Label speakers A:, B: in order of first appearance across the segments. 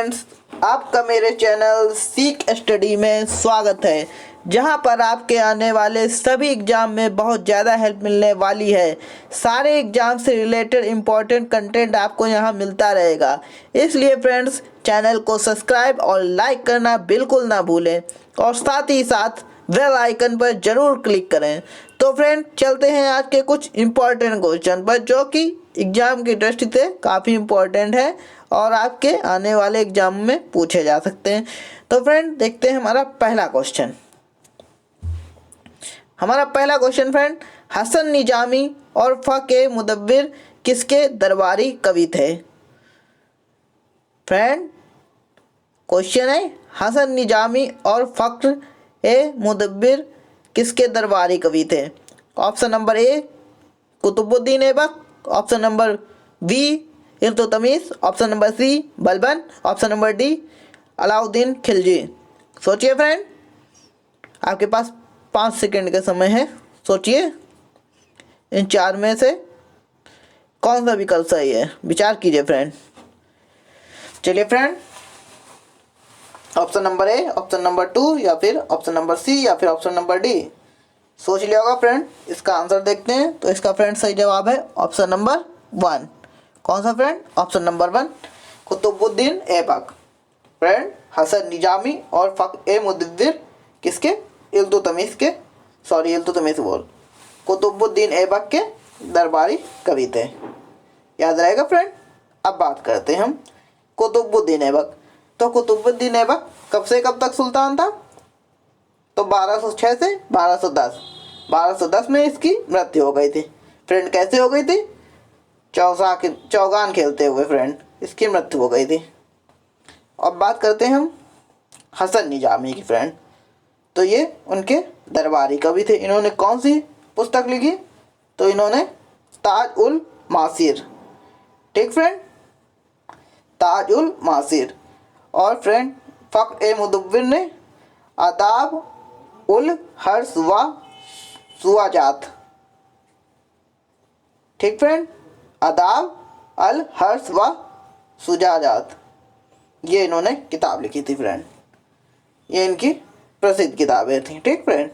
A: Friends, आपका मेरे channel सीख स्टडी में स्वागत है, जहां पर आपके आने वाले सभी एग्ज़ाम में बहुत ज़्यादा हेल्प मिलने वाली है। सारे एग्ज़ाम से रिलेटेड इम्पोर्टेंट कंटेंट आपको यहां मिलता रहेगा। इसलिए फ्रेंड्स, चैनल को सब्सक्राइब और लाइक करना बिल्कुल ना भूलें और साथ ही साथ बेल आइकन पर ज़रूर क्लिक करें। तो फ्रेंड, चलते हैं आज के कुछ इम्पोर्टेंट क्वेश्चन पर, जो कि एग्ज़ाम की दृष्टि से काफ़ी इम्पोर्टेंट है और आपके आने वाले एग्ज़ाम में पूछे जा सकते हैं। तो फ्रेंड, देखते हैं हमारा पहला क्वेश्चन। फ्रेंड, हसन निजामी और फ़क़्र मुदब्बिर किसके दरबारी कवि थे? फ्रेंड, क्वेश्चन है हसन निजामी और फ़क़्र मुदब्बिर किसके दरबारी कवि थे? Option number A Qutubuddin Aibak, option number B Iltutmish, option number C Balban, option number D Alauddin Khilji. सोचिए फ्रेंड, आपके पास 5 सेकंड का समय है। सोचिए इन चार में से कौन सा विकल्प सही है, विचार कीजिए फ्रेंड। चलिए friend, option number A, option number 2 या फिर ऑप्शन नंबर सी या फिर ऑप्शन नंबर डी। सोच लिया होगा फ्रेंड। इसका आंसर देखते हैं। तो इसका फ्रेंड सही जवाब है ऑप्शन नंबर 1। कौन सा friend? Option number 1 Qutubuddin Aibak. Friend, Hasan Nizami और फ़क़्र मुदब्बिर किसके? कुतुबुद्दीन ऐबक के दरबारी कवि थे। याद रहेगा फ्रेंड। अब बात करते हैं हम कुतुबुद्दीन ऐबक। तो कुतुबुद्दीन ऐबक कब से कब तक सुल्तान था? तो 1206 से 1210। 1210 में इसकी मृत्यु हो गई थी। फ्रेंड, कैसे हो गई थी? चौगान खेलते हुए फ्रेंड इसकी मृत्यु हो गई थी। अब बात करते हैं हम हसन निजामी की। फ्रेंड, तो ये उनके दरबारी कवि थे। इन्होंने कौन सी पुस्तक लिखी? तो इन्होंने ताज उल मासीर। ठीक फ्रेंड, ताज उल मासीर। और फ्रेंड, फ़क़्र मुदब्बिर ने आदाब उल हर्स व सुआजात। ठीक फ्रेंड, आदाब अल हर्स व सुजाजात, ये इन्होंने किताब लिखी थी फ्रेंड। ये इनकी प्रसिद्ध किताबें थी। ठीक फ्रेंड,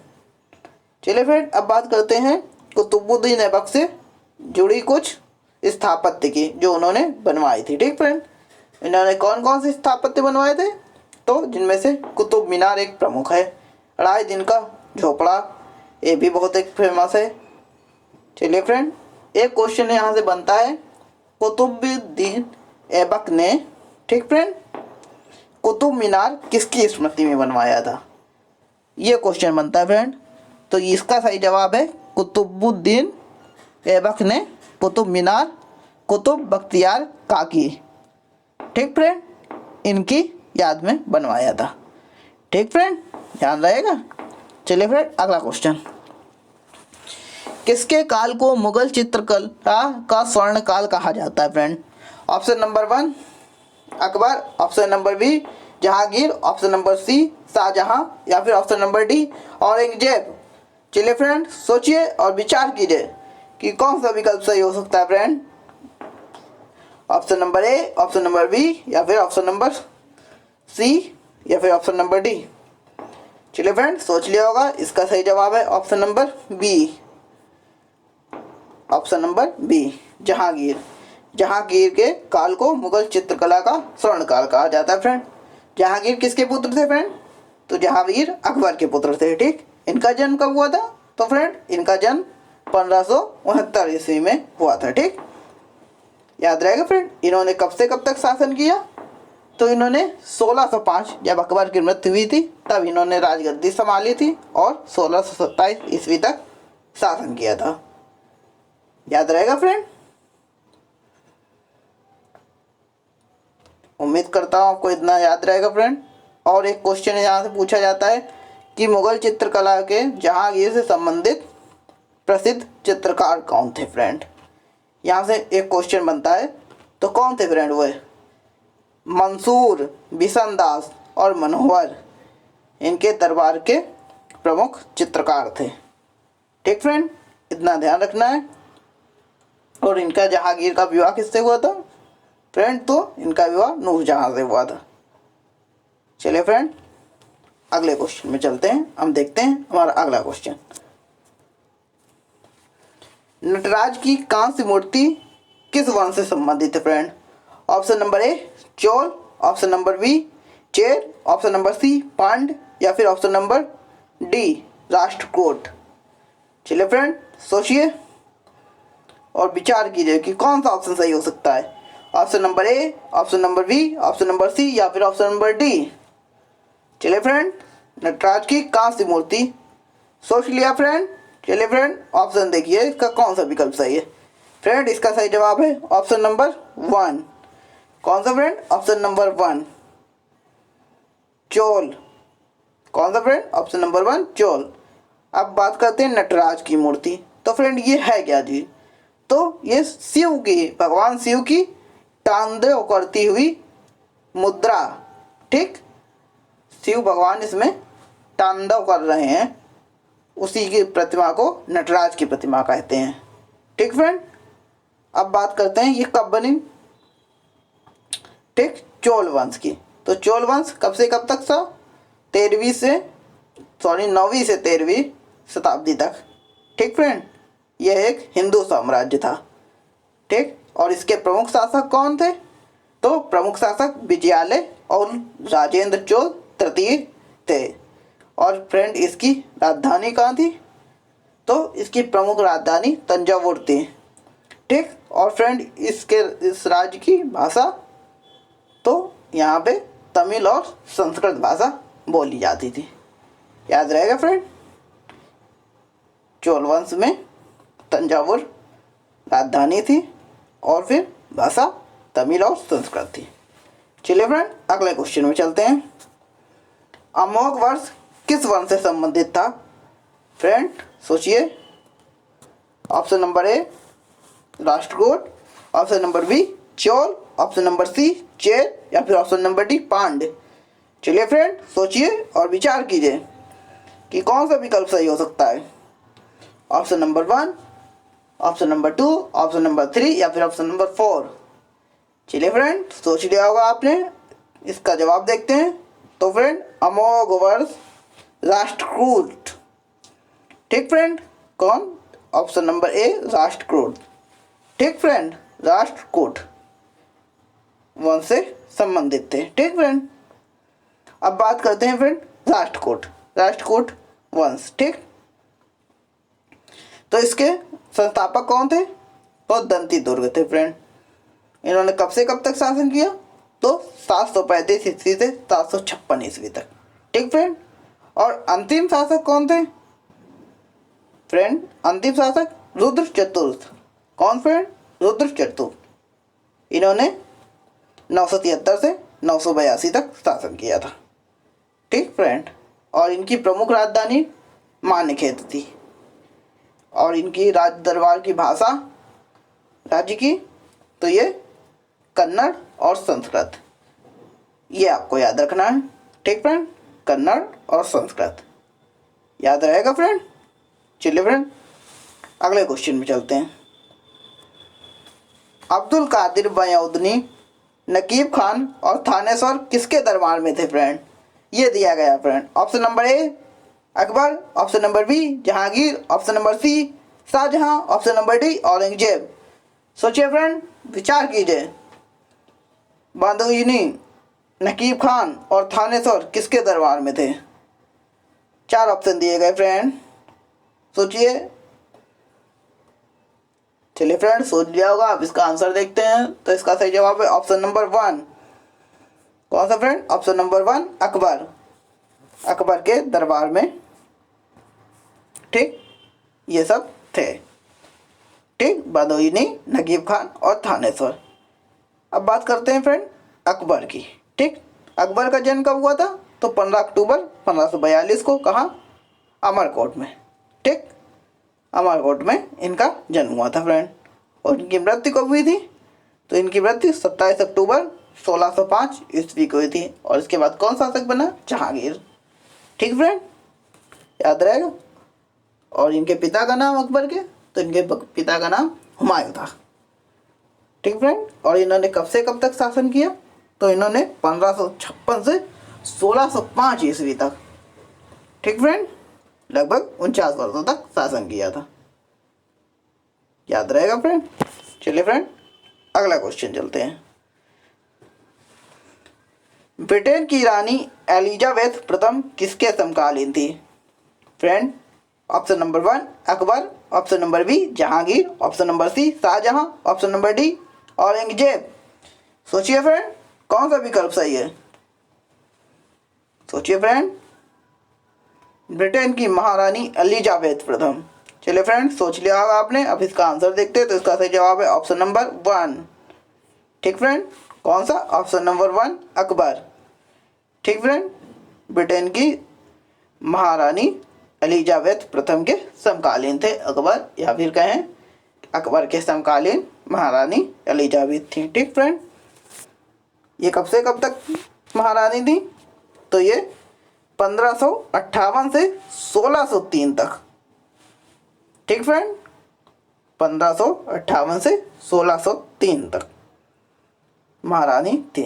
A: चलिए फ्रेंड, अब बात करते हैं कुतुबुद्दीन ऐबक से जुड़ी कुछ स्थापत्य की जो उन्होंने बनवाई थी। ठीक फ्रेंड, इन्होंने कौन कौन से स्थापत्य बनवाए थे? तो जिनमें से कुतुब मीनार एक प्रमुख है। 2.5 दिन का झोपड़ा, ये भी बहुत एक फेमस है। चलिए फ्रेंड, एक क्वेश्चन यहाँ से बनता है, कुतुबुद्दीन ऐबक ने, ठीक फ्रेंड, कुतुब मीनार किसकी स्मृति में बनवाया था? ये क्वेश्चन बनता है फ्रेंड। तो इसका सही जवाब है कुतुबुद्दीन ऐबक ने कुतुब मीनार कुतुब बख्तियार काकी, ठीक फ्रेंड, इनकी याद में बनवाया था। ठीक फ्रेंड, ध्यान रहेगा। चलिए फ्रेंड, अगला क्वेश्चन, किसके काल को मुगल चित्रकला का स्वर्ण काल कहा जाता है? Friend, option number 1 Akbar, option number B Jahangir, option number C Shahjahan या फिर ऑप्शन नंबर डी औरंगजेब। चलिए फ्रेंड, सोचिए और विचार कीजिए कि कौन सा विकल्प सही हो सकता है friend. Option number A, option number B या फिर ऑप्शन नंबर सी या फिर ऑप्शन नंबर डी। चलिए फ्रेंड, सोच लिया होगा। इसका सही जवाब है option number B. Option number B Jahangir. Jahangir के काल को मुगल चित्रकला का स्वर्ण काल कहा जाता है। फ्रेंड, जहांगीर किसके पुत्र थे? फ्रेंड, तो जहांगीर अकबर के पुत्र थे। ठीक, इनका जन्म कब हुआ था? तो फ्रेंड, इनका जन्म 1569 ईस्वी में हुआ था। ठीक, याद रहेगा फ्रेंड। इन्होंने कब से कब तक शासन किया? तो इन्होंने 1605, जब अकबर की मृत्यु हुई थी तब इन्होंने राजगद्दी संभाली थी और 1627 ईस्वी तक शासन किया था। याद रहेगा फ्रेंड। उम्मीद करता हूँ आपको इतना याद रहेगा फ्रेंड। और एक क्वेश्चन यहाँ से पूछा जाता है कि मुगल चित्रकला के जहांगीर से संबंधित प्रसिद्ध चित्रकार कौन थे? फ्रेंड, यहाँ से एक क्वेश्चन बनता है। तो कौन थे फ्रेंड? वो मंसूर, बिशनदास और मनोहर इनके दरबार के प्रमुख चित्रकार थे। ठीक फ्रेंड, इतना ध्यान रखना है। और इनका जहांगीर का विवाह किससे हुआ था? फ्रेंड, तो इनका विवाह नूरजहां से हुआ था। चलिए फ्रेंड अगले क्वेश्चन में चलते हैं। हम देखते हैं हमारा अगला क्वेश्चन। नटराज की कांस्य मूर्ति किस वंश से संबंधित है friend? Option number A Chola, option number B Chera, option number C Pandya या फिर ऑप्शन नंबर डी राष्ट्रकूट। चलिए फ्रेंड सोचिए और विचार कीजिए कि कौन सा ऑप्शन सही हो सकता है। Option number A, option number B, option number C या फिर ऑप्शन नंबर डी। चलिए फ्रेंड नटराज की कांस्य मूर्ति सोच लिया फ्रेंड। चलिए फ्रेंड ऑप्शन देखिए इसका कौन सा विकल्प सही है। फ्रेंड इसका सही जवाब है ऑप्शन नंबर 1। कौन सा फ्रेंड? Option number 1 Chola. कौन सा फ्रेंड? Option number 1 Chola. अब बात करते हैं नटराज की मूर्ति। तो फ्रेंड ये है क्या जी? तो ये शिव की, भगवान शिव की तांडव करती हुई मुद्रा। ठीक, शिव भगवान इसमें तांडव कर रहे हैं, उसी की प्रतिमा को नटराज की प्रतिमा कहते हैं। ठीक फ्रेंड अब बात करते हैं ये कब बनी। ठीक, चोल वंश की। तो चोल वंश कब से कब तक था? 9वीं से 13वीं शताब्दी तक। ठीक फ्रेंड यह एक हिंदू साम्राज्य था। ठीक, और इसके प्रमुख शासक कौन थे? तो प्रमुख शासक विजयालय और राजेंद्र चोल तृतीय थे। और फ्रेंड इसकी राजधानी कहाँ थी? तो इसकी प्रमुख राजधानी तंजावुर थी। ठीक, और फ्रेंड इस राज्य की भाषा तो यहाँ पे तमिल और संस्कृत भाषा बोली जाती थी। याद रहेगा फ्रेंड, चोल वंश में तंजावुर राजधानी थी और फिर भाषा तमिल और संस्कृत थी। चलिए फ्रेंड अगले क्वेश्चन में चलते हैं। अमोघ वर्ष किस वंश से संबंधित था? फ्रेंड सोचिए। Option number A Rashtrakuta, option number B Chola, option number C Chera या फिर ऑप्शन नंबर डी पांड। चलिए फ्रेंड सोचिए और विचार कीजिए कि कौन सा विकल्प सही हो सकता है। Option number 1, option number 2, option number 3 या फिर ऑप्शन नंबर 4। चलिए फ्रेंड सोच लिया होगा आपने, इसका जवाब देखते हैं। तो फ्रेंड अमोघ वर्ष राष्ट्रकूट। ठीक फ्रेंड कौन? Option number A Rashtrakuta. ठीक फ्रेंड राष्ट्रकूट वंश से संबंधित थे। ठीक फ्रेंड अब बात करते हैं फ्रेंड राष्ट्रकूट वंश। ठीक, तो इसके संस्थापक कौन थे? तो दंती दुर्ग थे फ्रेंड। इन्होंने कब से कब तक शासन किया? तो 735 ईस्वी से 756 ईस्वी तक। ठीक फ्रेंड और अंतिम शासक कौन थे? फ्रेंड अंतिम शासक रुद्र चतुर्थ। कौन फ्रेंड? रुद्र चतुर्थ। इन्होंने 973 से 982 तक शासन किया था। ठीक फ्रेंड और इनकी प्रमुख राजधानी मान्यखेत थी और इनकी राज दरबार की भाषा राज्य की तो ये कन्नड़ और संस्कृत, ये आपको याद रखना है। ठीक फ्रेंड कन्नड़ और संस्कृत याद रहेगा फ्रेंड। चलिए फ्रेंड अगले क्वेश्चन में चलते हैं। अब्दुल कादिर बयौदनी, नकीब खान और थानेश्वर किसके दरबार में थे फ्रेंड? ये दिया गया friend. Option number A Akbar, option number B Jahangir, option number C Shahjahan, option number D Aurangzeb. सोचिए फ्रेंड विचार कीजिए। बदायूनी, नकीब खान और थानेश्वर किसके दरबार में थे? 4 ऑप्शन दिए गए फ्रेंड, सोचिए। चलिए फ्रेंड सोच लिया होगा, अब इसका आंसर देखते हैं। तो इसका सही जवाब है ऑप्शन नंबर 1। कौन सा friend? Option number 1 Akbar. Akbar के दरबार में ठीक ये सब थे। ठीक बदायूनी, नकीब खान और थानेश्वर। अब बात करते हैं फ्रेंड अकबर की। ठीक अकबर का जन्म कब हुआ था? तो 15 अक्टूबर 1542 को। कहाँ? अमरकोट में। ठीक अमरकोट में इनका जन्म हुआ था फ्रेंड। और इनकी मृत्यु कब हुई थी? तो इनकी मृत्यु 27 अक्टूबर 1605 ईस्वी को हुई थी। और इसके बाद कौन शासक बना? जहांगीर। ठीक फ्रेंड याद रहेगा। और इनके पिता का नाम अकबर के, तो इनके पिता का नाम हुमायूं था। ठीक फ्रेंड और इन्होंने कब से कब तक शासन किया? तो इन्होंने 1556 से 1605 ईस्वी तक। ठीक फ्रेंड, लगभग 49 वर्षों तक शासन किया था। याद रहेगा फ्रेंड। चलिए फ्रेंड, अगला क्वेश्चन चलते हैं। ब्रिटेन की रानी एलिजाबेथ प्रथम किसके समकालीन थी? Friend, option number 1 Akbar, option number B Jahangir, option number C Shahjahan, option number D Aurangzeb. सोचिए फ्रेंड, कौन सा विकल्प सही है? सोचिए फ्रेंड। ब्रिटेन की महारानी एलिजाबेथ प्रथम। चलिए फ्रेंड, सोच लिया होगा आपने। अब इसका आंसर देखते हैं। तो इसका सही जवाब है ऑप्शन नंबर 1। ठीक फ्रेंड, कौन सा? Option number 1 Akbar. ठीक फ्रेंड, ब्रिटेन की महारानी एलिजाबेथ प्रथम के समकालीन थे अकबर, या फिर कहें अकबर के समकालीन महारानी एलिजाबेथ थी। ठीक फ्रेंड, ये कब से कब तक महारानी थी? तो ये 1558 से 1603 तक। ठीक फ्रेंड, 1558 से 1603 तक महारानी थी।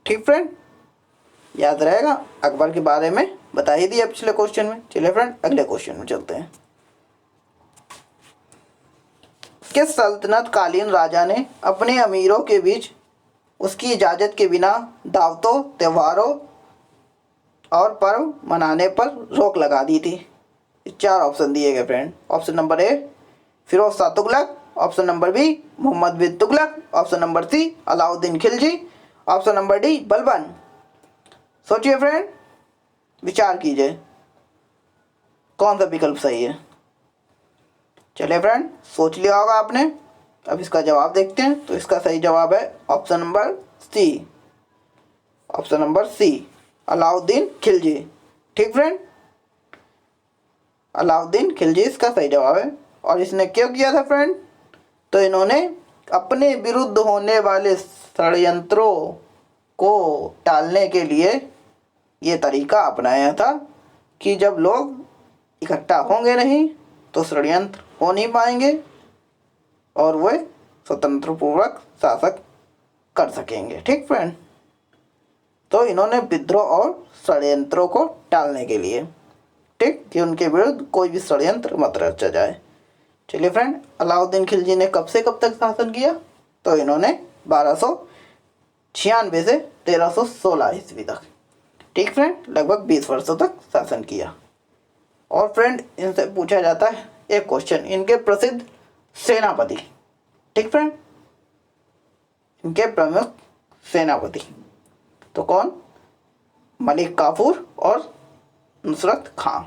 A: ठीक फ्रेंड, याद रहेगा। अकबर के बारे में बता ही दिया पिछले क्वेश्चन में। चलिए फ्रेंड, अगले क्वेश्चन में चलते हैं। किस सल्तनत कालीन राजा ने अपने अमीरों के बीच उसकी इजाज़त के बिना दावतों, त्योहारों और पर्व मनाने पर रोक लगा दी थी? 4 ऑप्शन दिए गए friend. Option number A Firoz Shah Tughlaq, option number B Mohammad bin Tughlaq, option number C Alauddin Khilji, option number D Balban. सोचिए फ्रेंड, विचार कीजिए कौन सा विकल्प सही है। चलिए फ्रेंड, सोच लिया होगा आपने। अब इसका जवाब देखते हैं। तो इसका सही जवाब है option number C. Option number C Alauddin Khilji. ठीक फ्रेंड, अलाउद्दीन खिलजी इसका सही जवाब है। और इसने क्यों किया था फ्रेंड? तो इन्होंने अपने विरुद्ध होने वाले षड्यंत्रों को टालने के लिए ये तरीका अपनाया था कि जब लोग इकट्ठा होंगे नहीं तो षड्यंत्र हो नहीं पाएंगे और वे स्वतंत्रपूर्वक शासक कर सकेंगे। ठीक फ्रेंड, तो इन्होंने विद्रोह और षड्यंत्रों को टालने के लिए, ठीक, कि उनके विरुद्ध कोई भी षड्यंत्र मत रचा जाए। चलिए फ्रेंड, अलाउद्दीन खिलजी ने कब से कब तक शासन किया? तो इन्होंने 1296 से 1316 ईस्वी तक। ठीक फ्रेंड, लगभग 20 वर्षों तक शासन किया। और फ्रेंड, इनसे पूछा जाता है एक क्वेश्चन, इनके प्रसिद्ध सेनापति। ठीक फ्रेंड, इनके प्रमुख सेनापति तो कौन? मलिक काफूर और नुसरत खां।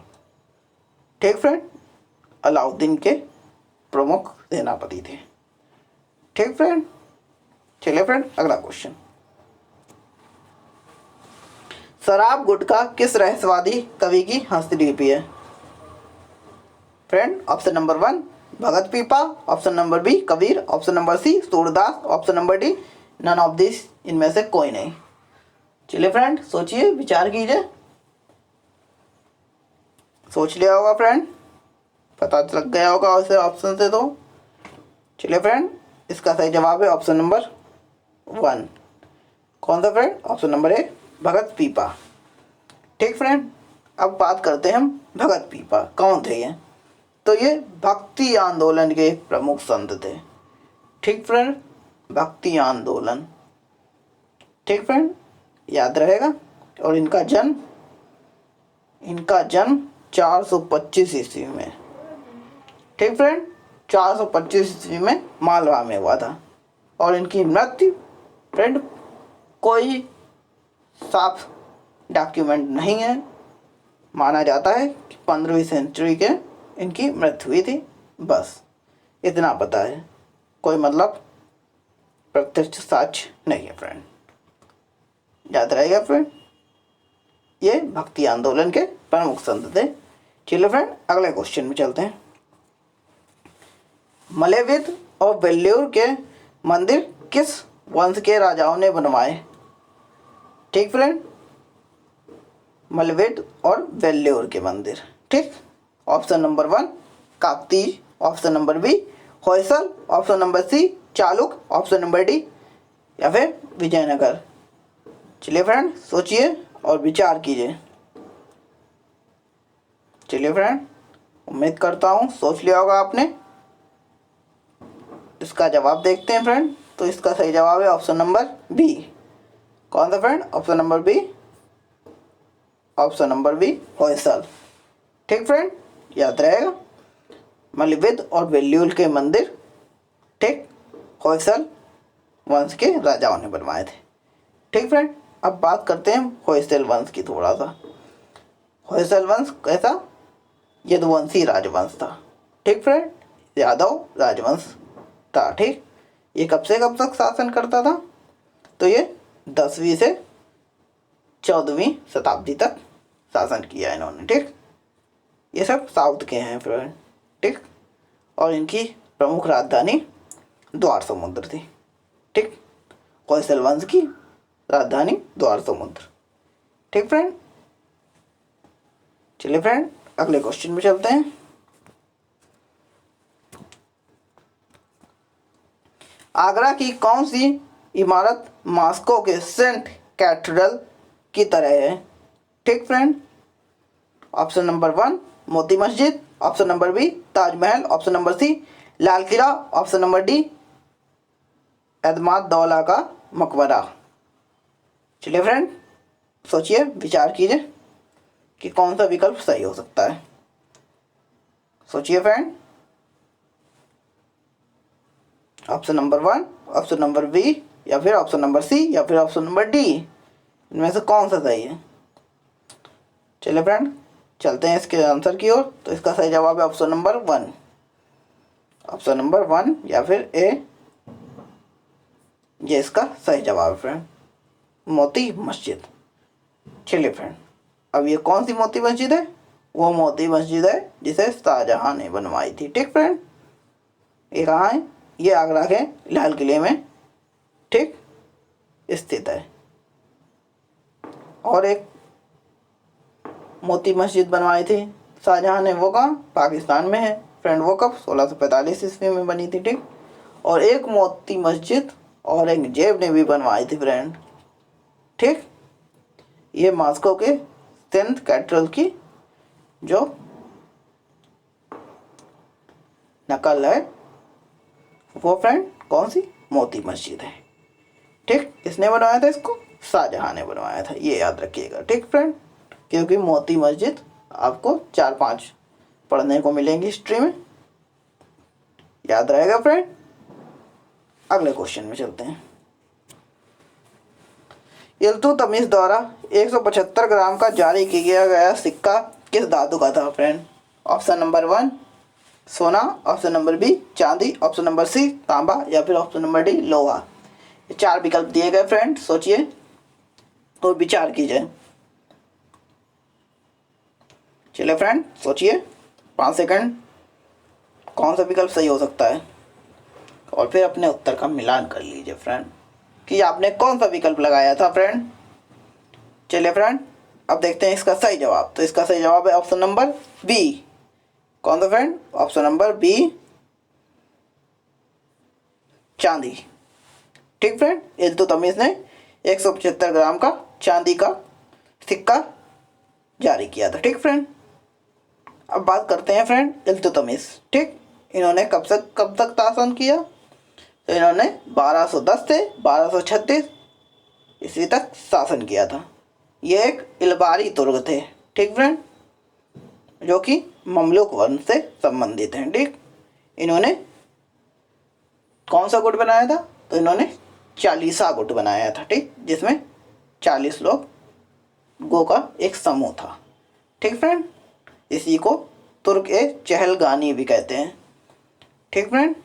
A: ठीक फ्रेंड, अलाउद्दीन के प्रमुख सेनापति थे। ठीक फ्रेंड, चलिए फ्रेंड, अगला क्वेश्चन। शराब गुटखा किस रहस्यवादी कवि की हस्तलिपि है? Friend, option number 1 Bhagat Pipa, option number B Kabir, option number C Surdas, option number D none of this, इनमें से कोई नहीं। चलिए फ्रेंड, सोचिए, विचार कीजिए। सोच लिया होगा फ्रेंड, पता लग गया होगा उसे ऑप्शन से। तो चलिए फ्रेंड, इसका सही जवाब है ऑप्शन नंबर 1। कौन सा फ्रेंड? ऑप्शन नंबर ए भगत पीपा। ठीक फ्रेंड, अब बात करते हैं हम भगत पीपा कौन थे ये। तो ये भक्ति आंदोलन के प्रमुख संत थे। ठीक फ्रेंड, भक्ति आंदोलन। ठीक फ्रेंड, याद रहेगा। और इनका जन्म 425 ईस्वी में। ठीक फ्रेंड, 425 ईस्वी में मालवा में हुआ था। और इनकी मृत्यु फ्रेंड कोई साफ डॉक्यूमेंट नहीं है। माना जाता है कि 15वीं सेंचुरी के इनकी मृत्यु हुई थी, बस इतना पता है। कोई मतलब प्रत्यक्ष साक्ष्य नहीं है फ्रेंड। याद रहेगा फ्रेंड, ये भक्ति आंदोलन के प्रमुख संत थे। चलिए फ्रेंड, अगले क्वेश्चन में चलते हैं। मलेविद और वेल्लूर के मंदिर किस वंश के राजाओं ने बनवाए? ठीक फ्रेंड, मलवेद और वेल्लूर के मंदिर। ठीक, option number 1 Kakatiya, option number B Hoysala, option number C Chalukya, option number D या फिर विजयनगर। चलिए फ्रेंड, सोचिए, और विचार कीजिए। चलिए फ्रेंड, उम्मीद करता हूँ सोच लिया होगा आपने। इसका जवाब देखते हैं फ्रेंड। तो इसका सही जवाब है ऑप्शन नंबर बी। कौन सा friend? Option number B. Option number B Hoysala. ठीक फ्रेंड, याद रहेगा। मलिविद और बेल्यूल के मंदिर, ठीक, होयसल वंश के राजाओं ने बनवाए थे। ठीक फ्रेंड, अब बात करते हैं होयसल वंश की थोड़ा सा। होयसल वंश कैसा? यदुवंशी राजवंश था। ठीक फ्रेंड, यादव राजवंश था। ठीक, ये कब से कब तक शासन करता था? तो ये 10वीं से 14वीं शताब्दी तक शासन किया इन्होंने। ठीक, ये सब साउथ के हैं फ्रेंड। ठीक, और इनकी प्रमुख राजधानी द्वार समुद्र थी। ठीक, होयसल वंश की राजधानी द्वार समुद्र। ठीक फ्रेंड, चलिए फ्रेंड अगले क्वेश्चन में चलते हैं। आगरा की कौन सी इमारत मॉस्को के सेंट कैथेड्रल की तरह है? ठीक friend, option number 1 Moti Masjid, option number B Taj Mahal, option number C Lal Qila, option number D Itmad Daula का मकबरा। चलिए फ्रेंड सोचिए, विचार कीजिए कि कौन सा विकल्प सही हो सकता है। सोचिए friend, option number 1, option number B, या फिर ऑप्शन नंबर सी, या फिर ऑप्शन नंबर डी, इनमें से कौन सा सही है? चलिए फ्रेंड चलते हैं इसके आंसर की ओर। तो इसका सही जवाब है ऑप्शन नंबर 1। ऑप्शन नंबर 1 या फिर ए, ये इसका सही जवाब है फ्रेंड, मोती मस्जिद। चलिए फ्रेंड, अब ये कौन सी मोती मस्जिद है? वो मोती मस्जिद है जिसे शाहजहां ने बनवाई थी। ठीक फ्रेंड, ये कहाँ है? ये आगरा के लाल किले में, ठीक, स्थित है। और एक मोती मस्जिद बनवाई थी शाहजहां ने, वो कहाँ? पाकिस्तान में है फ्रेंड। वो कब? 1645 ईस्वी में बनी थी। ठीक, और एक मोती मस्जिद औरंगजेब ने भी बनवाई थी फ्रेंड। ठीक, ये मॉस्को के सेंट कैथेड्रल की जो नकल है वो फ्रेंड कौन सी? मोती मस्जिद है। ठीक, किसने बनवाया था इसको? शाहजहां ने बनवाया था, ये याद रखिएगा। ठीक फ्रेंड, क्योंकि मोती मस्जिद आपको 4-5 पढ़ने को मिलेंगी हिस्ट्री में, याद रहेगा फ्रेंड। अगले क्वेश्चन में चलते हैं। इल्तुतमिश द्वारा 175 ग्राम का जारी किया गया सिक्का किस धातु का था फ्रेंड? ऑप्शन नंबर 1 सोना, ऑप्शन नंबर बी चांदी, ऑप्शन नंबर सी तांबा, या फिर ऑप्शन नंबर डी लोहा। ये 4 विकल्प दिए गए फ्रेंड, सोचिए और विचार कीजिए। चलिए फ्रेंड सोचिए 5 सेकंड, कौन सा विकल्प सही हो सकता है, और फिर अपने उत्तर का मिलान कर लीजिए फ्रेंड कि आपने कौन सा विकल्प लगाया था फ्रेंड। चलिए फ्रेंड अब देखते हैं इसका सही जवाब। तो इसका सही जवाब है ऑप्शन नंबर बी। कौन सा फ्रेंड? ऑप्शन नंबर बी चांदी। ठीक फ्रेंड, इल्तुतमिश ने 175 ग्राम का चांदी का सिक्का जारी किया था। ठीक फ्रेंड, अब बात करते हैं फ्रेंड इल्तुतमिश। ठीक, इन्होंने कब तक शासन किया? तो इन्होंने 1210 से 1236 ईस्वी तक शासन किया था। ये एक इलबारी तुर्क थे। ठीक फ्रेंड, जो कि ममलूक वंश से संबंधित हैं। ठीक, इन्होंने कौन सा गुट बनाया था? तो इन्होंने 40 गुट बनाया था। ठीक, जिसमें 40 लोगों का एक समूह था। ठीक फ्रेंड, इसी को तुर्क ए चहलगानी भी कहते हैं। ठीक फ्रेंड,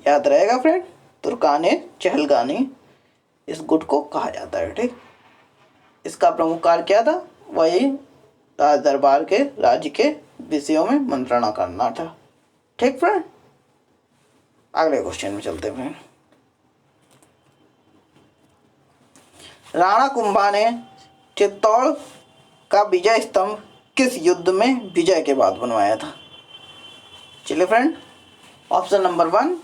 A: याद रहेगा फ्रेंड, तुर्काने चहलगानी इस गुट को कहा जाता है। ठीक, इसका प्रमुख कार्य क्या था? वही राज दरबार के राज्य के विषयों में मंत्रणा करना था। ठीक फ्रेंड, अगले क्वेश्चन में चलते हैं। राणा कुंभा ने चित्तौड़ का विजय स्तंभ किस युद्ध में विजय के बाद बनवाया था? चलिए फ्रेंड, ऑप्शन नंबर 1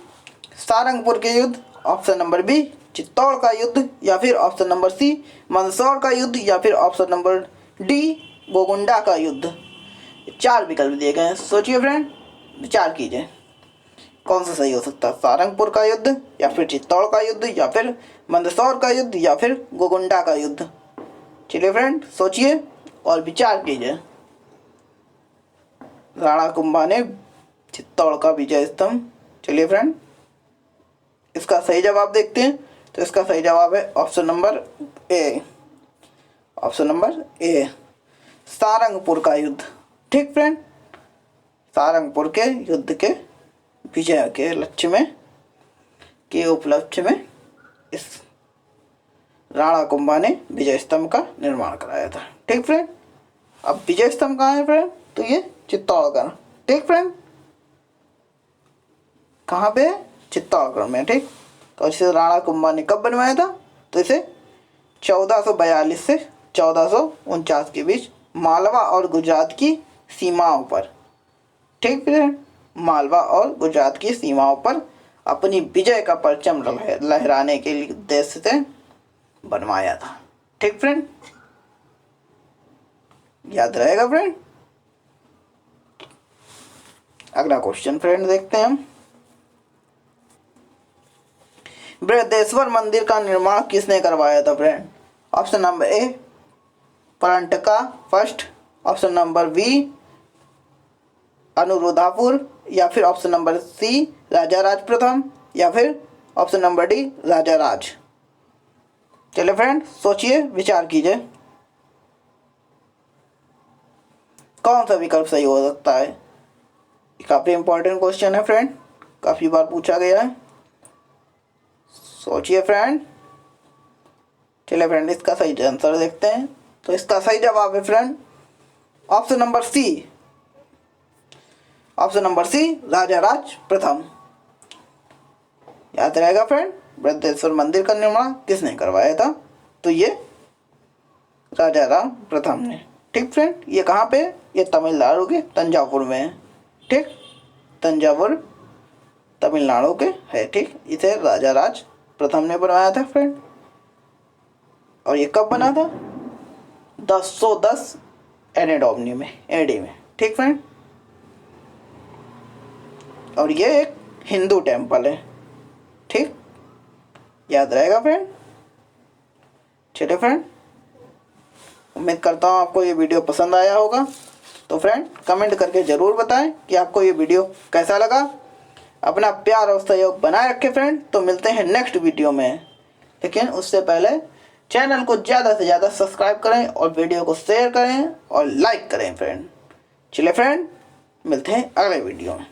A: सारंगपुर के युद्ध, ऑप्शन नंबर बी चित्तौड़ का युद्ध, या फिर ऑप्शन नंबर सी मंदसौर का युद्ध, या फिर ऑप्शन नंबर डी गोगुंडा का युद्ध। 4 विकल्प दिए गए हैं, सोचिए फ्रेंड, विचार कीजिए कौन सा सही हो सकता है। सारंगपुर का युद्ध, या फिर चित्तौड़ का युद्ध, या फिर मंदसौर का युद्ध, या फिर गोगुंडा का युद्ध। चलिए फ्रेंड, सोचिए और विचार कीजिए। राणा कुंभा ने चित्तौड़ का विजय स्तंभ। चलिए फ्रेंड, इसका सही जवाब देखते हैं। तो इसका सही जवाब है option number A, option number ए, सारंगपुर का युद्ध। ठीक फ्रेंड, सारंगपुर के युद्ध के विजय के लक्ष्य में, के उपलक्ष्य में इस राणा कुंभा ने विजय स्तंभ का निर्माण कराया था। ठीक फ्रेंड, अब विजय स्तंभ कहाँ है फ्रेंड? तो ये चित्तौड़गढ़। ठीक फ्रेंड, कहाँ पे? चित्तौड़गढ़ में। ठीक, तो इसे राणा कुंभा ने कब बनवाया था? तो इसे 1442 से 1449 के बीच मालवा और गुजरात की सीमाओं पर, ठीक फ्रेंड, मालवा और गुजरात की सीमाओं पर अपनी विजय का परचम लहराने के लिए उद्देश्य से बनवाया था। ठीक फ्रेंड, याद रहेगा फ्रेंड। अगला क्वेश्चन फ्रेंड देखते हैं हम। बृहदेश्वर मंदिर का निर्माण किसने करवाया था फ्रेंड? ऑप्शन नंबर ए पर्यटका first, option number B Anuradhapura, या फिर option number C Rajaraja प्रथम, या फिर ऑप्शन नंबर डी राजा राज। चलिए फ्रेंड, सोचिए, विचार कीजिए कौन सा विकल्प सही हो सकता है। काफ़ी इंपॉर्टेंट क्वेश्चन है फ्रेंड, काफ़ी बार पूछा गया है। सोचिए फ्रेंड। चलिए फ्रेंड, इसका सही आंसर देखते हैं। तो इसका सही जवाब है friend option number C, option number C Rajaraja प्रथम। याद रहेगा फ्रेंड, बृहदेश्वर मंदिर का निर्माण किसने करवाया था? तो ये राजा राम प्रथम ने। ठीक फ्रेंड, ये कहाँ पे? ये तमिलनाडु के तंजावुर में है। ठीक, तंजावुर तमिलनाडु के है। ठीक, इसे राजा राज प्रथम ने बनवाया था फ्रेंड। और ये कब बना था? 1010 एडी डोमिनी में, एडी में। ठीक फ्रेंड, और ये एक हिंदू टेम्पल है। ठीक, याद रहेगा फ्रेंड। चलिए फ्रेंड, उम्मीद करता हूँ आपको ये वीडियो पसंद आया होगा। तो फ्रेंड, कमेंट करके ज़रूर बताएं कि आपको ये वीडियो कैसा लगा। अपना प्यार और सहयोग बनाए रखें फ्रेंड। तो मिलते हैं नेक्स्ट वीडियो में, लेकिन उससे पहले चैनल को ज़्यादा से ज़्यादा सब्सक्राइब करें और वीडियो को शेयर करें और लाइक करें फ्रेंड। चलिए फ्रेंड, मिलते हैं अगले वीडियो में।